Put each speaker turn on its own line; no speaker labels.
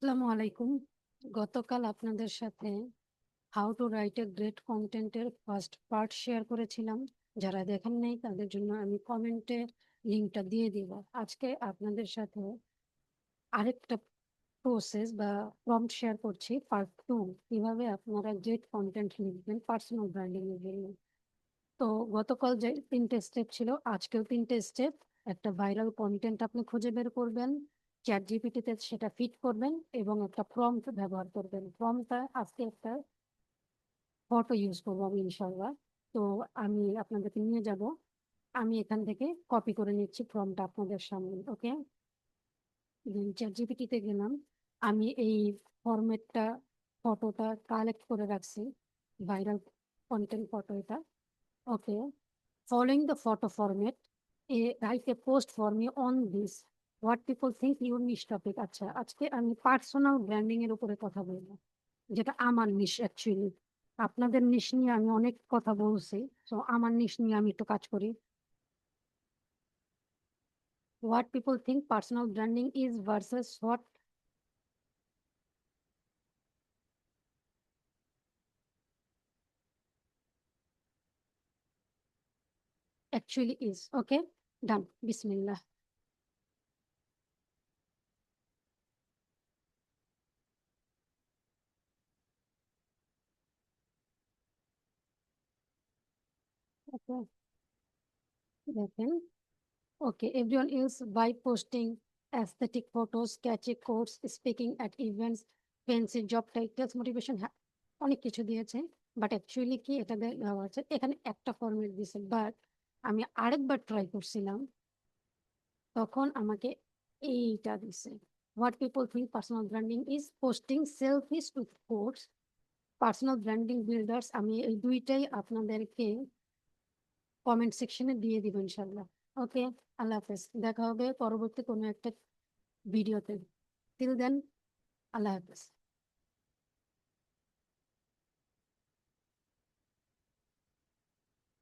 আসসালামু আলাইকুম। গতকাল আপনাদের সাথে how to write a great কন্টেন্টের ফার্স্ট পার্ট শেয়ার করেছিলাম। যারা দেখেন নাই তাদের জন্য আমি কমেন্টে লিঙ্কটা দিয়ে দিব। আজকে আপনাদের সাথে আরেকটা প্রসেস বা প্রম্পট শেয়ার করছি, পার্ট 2, কিভাবে আপনারা গ্রেট কন্টেন্ট লিখবেন পার্সোনাল ব্র্যান্ডিং এর জন্য। তো গতকাল যে 3টে স্টেপ ছিল, আজকেও 3টে স্টেপ। একটা ভাইরাল কন্টেন্ট আপনি খুঁজে বের করবেন, চ্যাট জিপিটিতে সেটা ফিট করবেন এবং একটা প্রম্পট ব্যবহার করবেন। প্রম্পটটা আজকে একটা ফটো ইউজ করবো আমি ইনশাল্লাহ। তো আমি আপনাদেরকে নিয়ে যাব, আমি এখান থেকে কপি করে নিচ্ছি প্রম্পটটা আপনাদের সামনে। ওকে, চ্যাট জিপিটিতে গেলাম, আমি এই ফরম্যাটটা ফটোটা কালেক্ট করে রাখছি, ভাইরাল কন্টেন্ট ফটো এটা। ওকে, following the photo format, write a post for me on this. What people think your niche topic. আচ্ছা, আজকে আমি পার্সোনাল ব্র্যান্ডিং এর উপরে কথা বলবো, যেটা আমার নিশ অ্যাকচুয়ালি। আপনাদের নিশ নিয়ে আমি অনেক কথা বলছি, তো আমার নিশ নিয়ে আমি একটু কাজ করি। What people think personal branding is versus what actually is. Okay, done. Bismillah. Okay, দেখেন। Okay, everyone else by posting aesthetic photos, catchy quotes, speaking at events, fancy job titles, motivation, অনেক কিছু দিয়েছে। বাট অ্যাকচুয়ালি কি এটা দেওয়া আছে এখানে একটা ফরম্যাট দিয়েছে, বাট আমি আরেকবার ট্রাই করছিলাম, তখন আমাকে এইটা দিছে। What people think personal branding is posting selfish with quotes, personal branding builders. আমি এই দুইটাই আপনাদেরকে কমেন্ট সেকশনে দিয়ে দিব ইনশাল্লাহ। ওকে, আল্লাহ হাফেজ, দেখা হবে পরবর্তী কোনো একটা ভিডিওতে। টিল দেন, আল্লাহ হাফেজ।